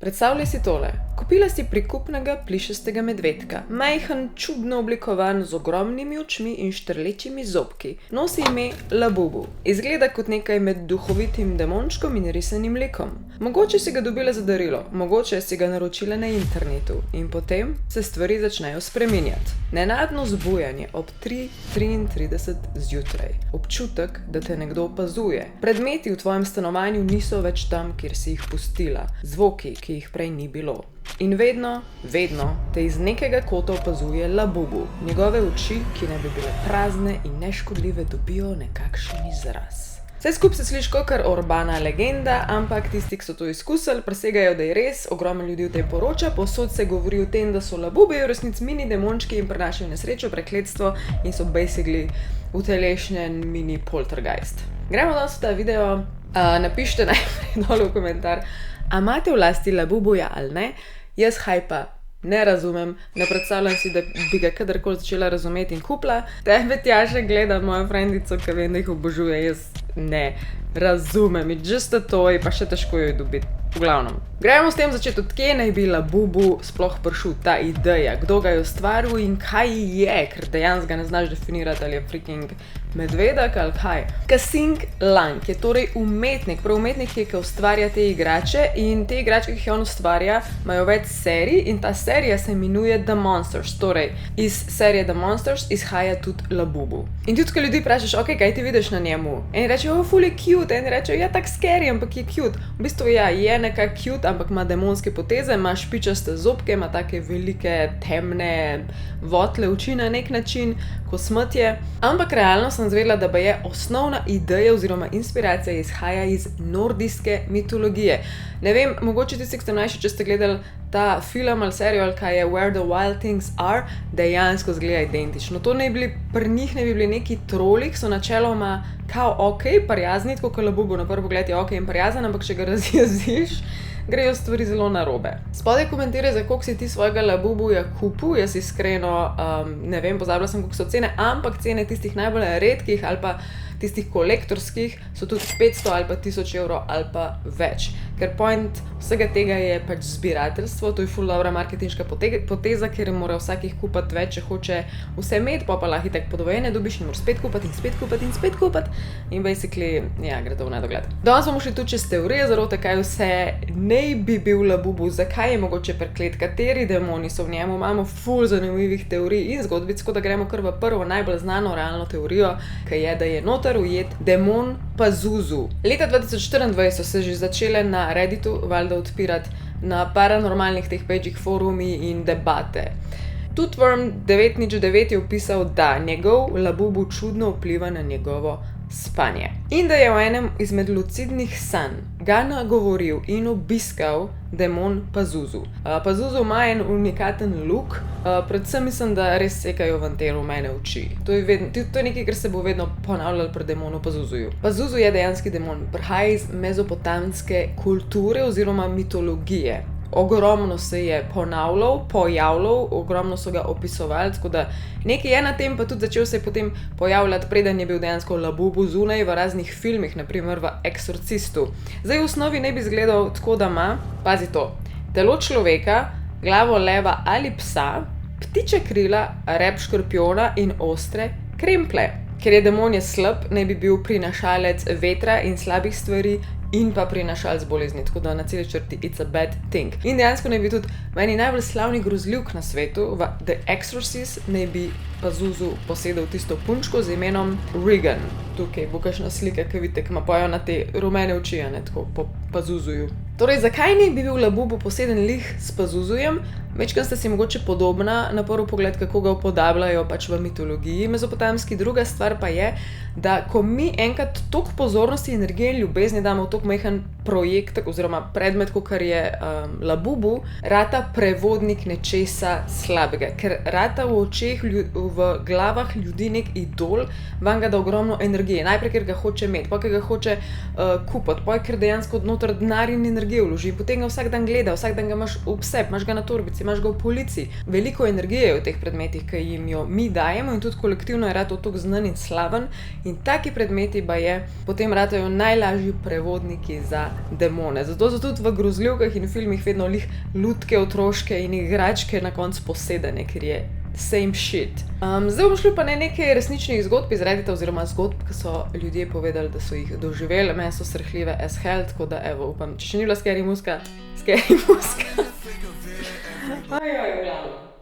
Predstavljaj si tole. Kupila si prikupnega plišastega medvedka, majhen, čudno oblikovan, z ogromnimi očmi in štrlečimi zobki. Nosi ime Labubu. Izgleda kot nekaj med duhovitim demončkom in risanim likom. Mogoče si ga dobila za darilo, mogoče si ga naročila na internetu in potem se stvari začnejo spreminjati. Nenadno zbujanje ob 3:33 zjutraj. Občutek, da te nekdo opazuje. Predmeti v tvojem stanovanju niso več tam, kjer si jih pustila. Zvoki, ki jih prej ni bilo. In vedno te iz nekega kota opazuje Labubu. Njegove oči, ki naj bi bile prazne in neškodljive, dobijo nekakšen izraz. Vse skupaj se sliši kakor urbana legenda, ampak tisti, ki so to izkusili, presegajo, da je res, ogromno ljudi o tem poroča, povsod se govori o tem, da so Labubi v resnici mini demončki in prinašajo nesrečo, prekletstvo in so basically utelešnen mini poltergeist. Gremo danes v ta video, napišite najprej dole v komentar, a imate v lasti Labubuja ali ne? Jaz hajpa ne razumem, ne predstavljam si, da bi ga kadarkoli začela razumeti in kupila. Tebe Tjaša gleda mojo frendico, ki vem, da jih obožuje, jaz ne razumem. It's just a toy, pa še težko jo je dobiti. V glavnem. Gremo s tem začeti, odkje naj bi Labubu sploh prišel ta ideja, kdo ga je ustvaril in kaj je, ker dejansko ne znaš definirati, ali je freaking medvedek ali kaj. Ka-Sing Lang je torej umetnik, prav umetnik je, ki ustvarja te igrače in te igračke, ki jih on ustvarja, imajo več serij in ta serija se imenuje The Monsters, torej iz serije The Monsters izhaja tudi Labubu. In tudi, ko ljudi vprašaš, ok, kaj ti vidiš na njemu? Eni rečejo, ful je cute, eni rečejo, ja, tak scary, ampak je cute. V bistvu ja, je nekak cute, ampak ima demonske poteze, ima špičaste zobke, ima take velike, temne, votle oči na nek način, ko smrtje. Ampak realno sem zvedela, da je osnovna ideja oziroma inspiracija izhaja iz nordijske mitologije. Ne vem, mogoče tisti, ki ste mlajši, če ste gledali ta film ali serijo, ali kaj je Where the Wild Things Are, dejansko zgleda identično. To pri njih ne bi bili neki troli, ki so načeloma kao ok, prijazni, tako kot Labubu na prvi pogled je ok in prijazen, ampak če ga razjeziš, grejo stvari zelo narobe. Spodaj komentiraj, za koliko si ti svojega Labubuja kupil, jaz iskreno ne vem, pozabila sem, koliko so cene, ampak cene tistih najbolj redkih ali pa tistih kolektorskih so tudi 500 ali pa 1000 evrov ali pa več. Ker point vsega tega je pač zbirateljstvo, to je ful dobra marketinška poteza, ker mora vsakih kupiti več, če hoče vse imeti, pa lahko itak podvojene dobiš in moraš spet kupiti in spet kupiti in spet kupiti in basically, ja, gre to v nedogled. Danes bomo šli tudi čez teorije zarote, kaj vse naj bi bil Labubu, zakaj je mogoče preklet, kateri demoni so v njemu, imamo ful zanimivih teorij in zgodbic, tako da gremo kar v prvo najbolj znano realno teorijo, ki je, da je noter ujet demon Pazuzu. Leta 2024 so se že začele na Redditu valjda odpirati na paranormalnih teh pagih forumi in debate. Tutworm 909 je opisal, da njegov Labubu čudno vpliva na njegovo spanje. In da je v enem izmed lucidnih sanj ga nagovoril in obiskal demon Pazuzu. Pazuzu ima en unikaten look, predvsem mislim, da res sekajo ven te rumene oči. To je nekaj, kar se bo vedno ponavljalo pri demonu Pazuzuju. Pazuzu je dejanski demon, prihaja iz mezopotamske kulture oziroma mitologije. Ogromno se je pojavljal, ogromno so ga opisovali, tako da nekaj je na tem, pa tudi začel se je potem pojavljati, preden je bil dejansko Labubu zunaj v raznih filmih, naprimer v Eksorcistu. Zdaj v osnovi ne bi izgledal tako, da ima, pazi to, telo človeka, glavo leva ali psa, ptiče krila, rep škorpijona in ostre kremplje. Ker je demon slab, naj bi bil prinašalec vetra in slabih stvari in pa prinašalec bolezni, tako da na celi črti it's a bad thing. In dejansko naj bi tudi meni najbolj slavni grozljivk na svetu, v The Exorcist, naj bi Pazuzu posedel tisto punčko z imenom Regan. Tukaj bo kakšna slika, ki vidite, ki ima pojo na te rumene oči, ne, tako po Pazuzuju. Torej, zakaj ne bi bil Labubu poseden lih s Pazuzujem? Večkrat sta si mogoče podobna na prvi pogled, kako ga upodabljajo pač v mitologiji mezopotamski. Druga stvar pa je, da ko mi enkrat toliko pozornosti, energije in ljubezni damo v toliko majhen projekt oziroma predmet, kakor je Labubu, rata prevodnik nečesa slabega. Ker rata v očeh, v glavah ljudi nek idol, vam ga da ogromno energije. Najprej, ker ga hoče imeti, pa ker ga hoče kupiti, pa ker dejansko noter denar in energijo vloži, potem ga vsak dan gleda, vsak dan ga imaš ob sebi, imaš ga na torbici, imaš ga v polici. Veliko energije je v teh predmetih, ki jim jo mi dajemo in tudi kolektivno je rad otok znan in slaven in taki predmeti potem ratajo najlažji prevodniki za demone. Zato so tudi v grozljivkah in filmih vedno lutke otroške in igračke na koncu posedene, ker je same shit. Zdaj bomo šli pa nekaj resničnih zgodb iz Reddita oziroma zgodb, ki so ljudje povedali, da so jih doživeli. Meni so srhljive as hell, tako da evo, upam, če še ni bila scary muska.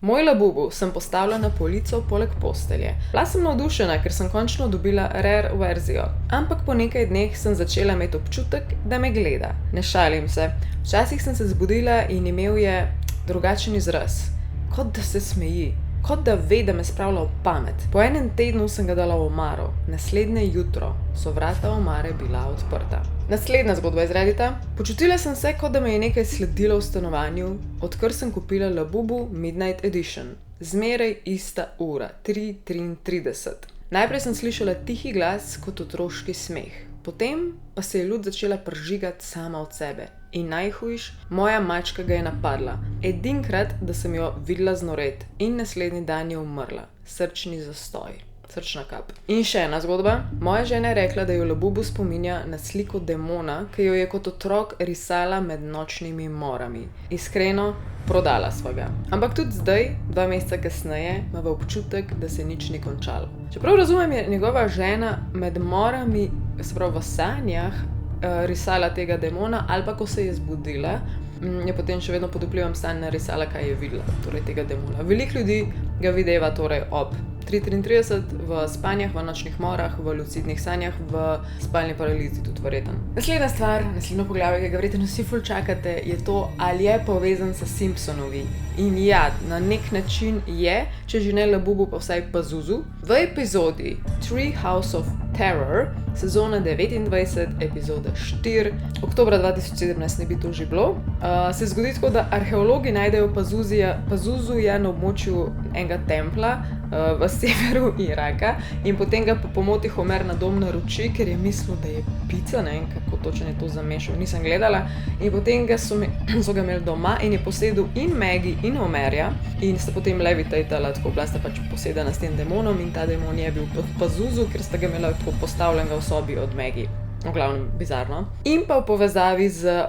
Moj labubu sem postavila na polico poleg postelje. Bila sem navdušena, ker sem končno dobila rare verzijo. Ampak po nekaj dneh sem začela imeti občutek, da me gleda. Ne šalim se. Včasih sem se zbudila in imel je drugačen izraz. Kot da se smeji. Kot da ve, da me spravlja v pamet. Po enem tednu sem ga dala v omaro. Naslednje jutro so vrata omare bila odprta. Naslednja zgodba iz Reddita. Počutila sem se, kot da me je nekaj sledilo v stanovanju, odkar sem kupila Labubu Midnight Edition. Zmeraj ista ura, 3:33. Najprej sem slišala tihi glas kot otroški smeh. Potem pa se je luč začela pržigati sama od sebe. In najhujš, moja mačka ga je napadla. Edinkrat, da sem jo videla znoret in naslednji dan je umrla. Srčni zastoj. Srčna kap. In še ena zgodba. Moja žena je rekla, da jo Labubu spominja na sliko demona, ki jo je kot otrok risala med nočnimi morami. Iskreno, prodala sva ga. Ampak tudi zdaj, 2 meseca kasneje, ima občutek, da se nič ni končalo. Čeprav razumem, je njegova žena med morami, se pravi v sanjah, risala tega demona, ali pa ko se je zbudila, je potem še vedno pod vplivom sanj narisala, kaj je videla, torej tega demona. Veliko ljudi ga videva torej ob 3:33 v spanjah, v nočnih morah, v lucidnih sanjah, v spalni paralizi tudi verjetno. Naslednja stvar, naslednjo poglavje, ki ga verjetno vsi ful čakate, je to, ali je povezan s Simpsonovi. In ja, na nek način je, če že ne Labubu, pa vsaj Pazuzu. V epizodi Treehouse of Terror, sezona 29, epizoda 4, oktobra 2017 ne bi to že bilo, se zgodi tako, da arheologi najdejo Pazuzuja na območju enega templa v severu Iraka in potem ga po pomoti Homer na dom naroči, ker je mislil, da je pica, ne vem kako točno je to zamešal, nisem gledala, in potem so ga imeli doma in je posedel in Maggie in Homerja in sta potem levitatala, tako bila sta pač posedena s tem demonom in ta demon je bil Pazuzu, ker sta ga imela tako postavljenega v sobi od Maggie. V glavnem, bizarno. In pa v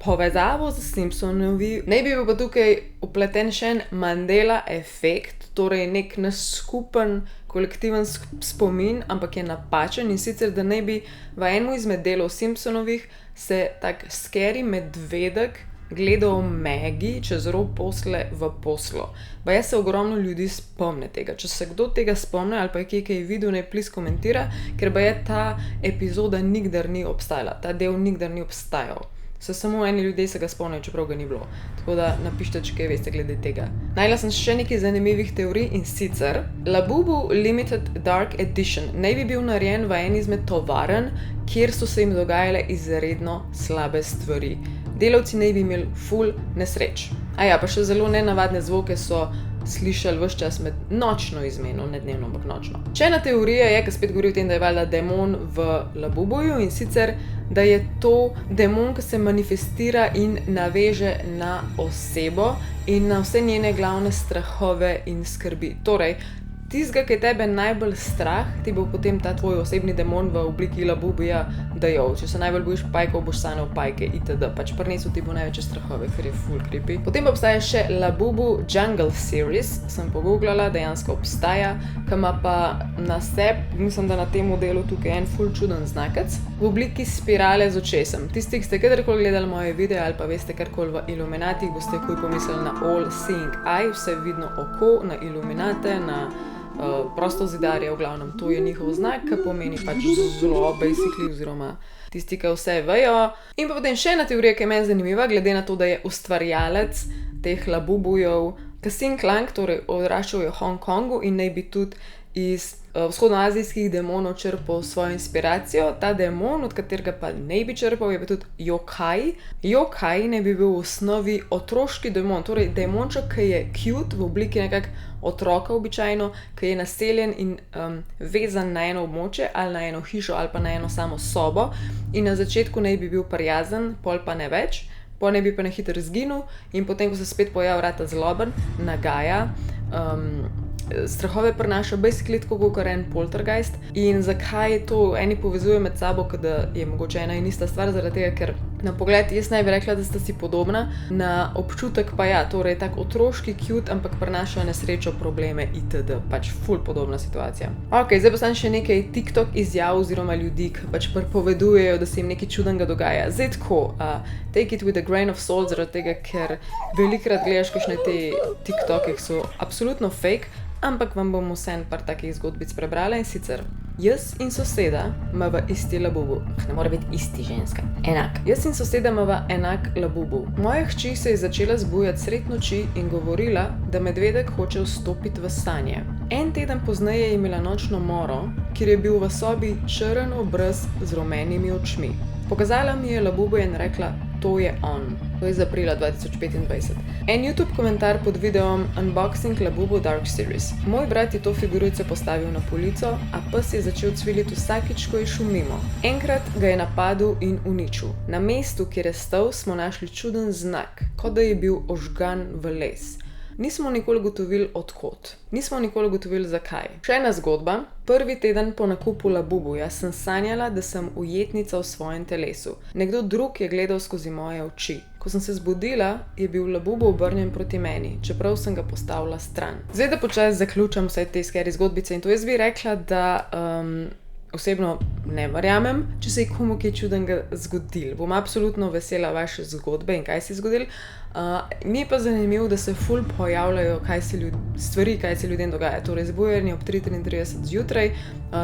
povezavo z Simpsonovi, naj bi bil pa tukaj upleten še en Mandela efekt, torej nek skupen kolektiven spomin, ampak je napačen, in sicer, da naj bi v enem izmed delov Simpsonovih se tak scary medvedek gledal Maggie čez rob posle v poslo. Baje se ogromno ljudi spomne tega. Če se kdo tega spomne ali pa je kaj videl, naj please komentira, ker baje ta epizoda nikdar ni obstajala. Ta del nikdar ni obstajal. Samo eni ljudje se ga spomnijo, čeprav ga ni bilo. Tako da napišite, če kaj veste glede tega. Najla sem še nekaj zanimivih teorij, in sicer Labubu Limited Dark Edition naj bi bil narejen v eni izmed tovarn, kjer so se jim dogajale izredno slabe stvari. Delavci naj bi imeli ful nesreč. Pa še zelo nenavadne zvoke so slišali ves čas med nočno izmeno, ne dnevno, ampak nočno. Še ena teorija je, ki spet govori o tem, da je valjda demon v Labubuju, in sicer, da je to demon, ki se manifestira in naveže na osebo in na vse njene glavne strahove in skrbi. Torej, tistega, ki je tebe najbolj strah, ti bo potem ta tvoj osebni demon v obliki Labubuja dajal. Če se najbolj bojiš pajkov, boš sanjal pajke itd. Pač prinesel ti bo največje strahove, ker je full creepy. Potem pa obstaja še Labubu Jungle Series, sem pogooglala, dejansko obstaja, ki ima pa na sebi, mislim, da na tem modelu tukaj en full čuden znakec, v obliki spirale z očesem. Tisti, ki ste kadarkoli gledali moje videe ali pa veste karkoli v Illuminatih, boste takoj pomislili na All Seeing Eye, vse vidno oko, na Illuminate, na prosto zidarje, v glavnem, to je njihov znak, ki pomeni pač zlo, basically, oziroma tisti, ki vse vejo. In pa potem še ena teorija, ki je meni zanimiva, glede na to, da je ustvarjalec teh Labubujev Casing Clank, torej odraščal je v Hong Kongu in naj bi tudi iz vzhodnoazijskih demonov črpal svojo inspiracijo. Ta demon, od katerega pa ne bi črpal, je pa tudi yokai. Yokai ne bi bil v osnovi otroški demon, torej demonček, ki je cute v obliki otroka običajno, ki je naseljen in vezan na eno območje ali na eno hišo ali pa na eno samo sobo in na začetku naj bi bil prijazen, pol pa ne več, pol ne bi pa na hitro izginil in potem, ko se spet pojavi, vrata zloben, nagaja, strahove prinaša, basically tako kot en poltergeist. In zakaj to eni povezuje med sabo, da je mogoče ena in ista stvar, zaradi tega, ker na pogled jaz ne bi rekla, da sta si podobna, na občutek pa ja, torej tak otroški cute, ampak prinaša nesrečo, probleme itd. Pač ful podobna situacija. Ok, zdaj pa sem še nekaj TikTok izjav oziroma ljudi, ki pač pripovedujejo, da se jim nekaj čudnega dogaja. Zdaj tako, take it with a grain of salt, zaradi tega, ker velikrat gledaš kakšne te TikToke, ki so absolutno fake, ampak vam bom vseeno par takih zgodbic prebrala in sicer jaz in soseda imava isti labubu. Ne more biti isti ženska. Enak. Jaz in soseda imava enak labubu. Moja hči se je začela zbujati sred noči in govorila, da medvedek hoče vstopiti v sanje. En teden pozneje je imela nočno moro, kjer je bil v sobi črn obraz z rumenimi očmi. Pokazala mi je labubu in rekla, to je on. To je iz aprila 2025. En YouTube komentar pod videom Unboxing Labubu Dark Series. Moj brat je to figurico postavil na polico, a pes je začel cviliti vsakič, ko je šel mimo. Enkrat ga je napadel in uničil. Na mestu, kjer je stal, smo našli čuden znak, kot da je bil ožgan v les. Nismo nikoli ugotovili odkot. Nismo nikoli ugotovili zakaj. Še ena zgodba. Prvi teden po nakupu labubuja sem sanjala, da sem ujetnica v svojem telesu. Nekdo drug je gledal skozi moje oči. Ko sem se zbudila, je bil labubu obrnjen proti meni, čeprav sem ga postavila stran. Zdaj, da počasi zaključam vse te scary zgodbice in to jaz bi rekla, da osebno ne verjamem, če se je komu kaj čudnega zgodil. Bom absolutno vesela vaše zgodbe in kaj se je zgodil. Mi je pa zanimivo, da se ful pojavljajo stvari, kaj se ljudem dogaja. Torej zbujanje ob 3:33 zjutraj,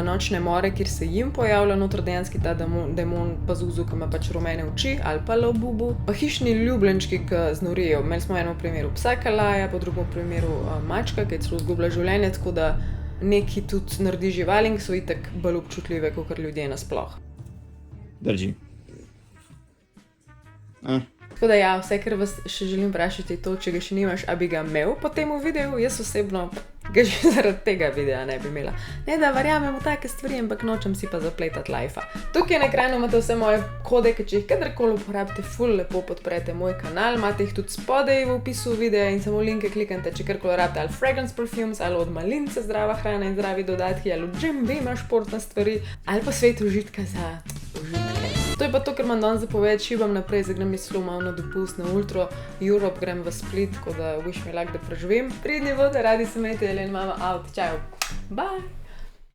nočne more, kjer se jim pojavlja notrodejanski ta demon Pazuzu, ki ima pač rumene oči, ali pa labubu. Pa hišni ljubljenčki, ki znorijo. Imeli smo v enem primeru psa, ki laja, po drugem primeru mačka, ki je celo izgubila življenje, tako da neki tudi naredi živali in so itak bolj občutljive, kot ljudje nasploh. Drži. Tako da ja, vse, kar vas še želim vprašati, je to, če ga še nimaš, a bi ga imel po tem videu. Jaz osebno ga že zaradi tega videa ne bi imela. Ne da verjamem v take stvari, ampak nočem si pa zapletati lajfa. Tukaj na ekranu imate vse moje kode, ki če jih kadarkoli uporabite, ful lepo podprete moj kanal. Imate jih tudi spodaj v opisu videa in samo linke kliknite, če karkoli rabite, ali Fragrance Perfumes, ali od Malince zdrava hrana in zdravi dodatki, ali od Jim Beama športne stvari, ali pa svet užitka za užitke. To je pa to, kar imam danes za povedati, šibam naprej, zdaj grem mislo malo na dopust na Ultra Europe, grem v Split, tako da wish me luck, da preživim. Pridni bote, radi se imejte, Elen mama out, čau, bye!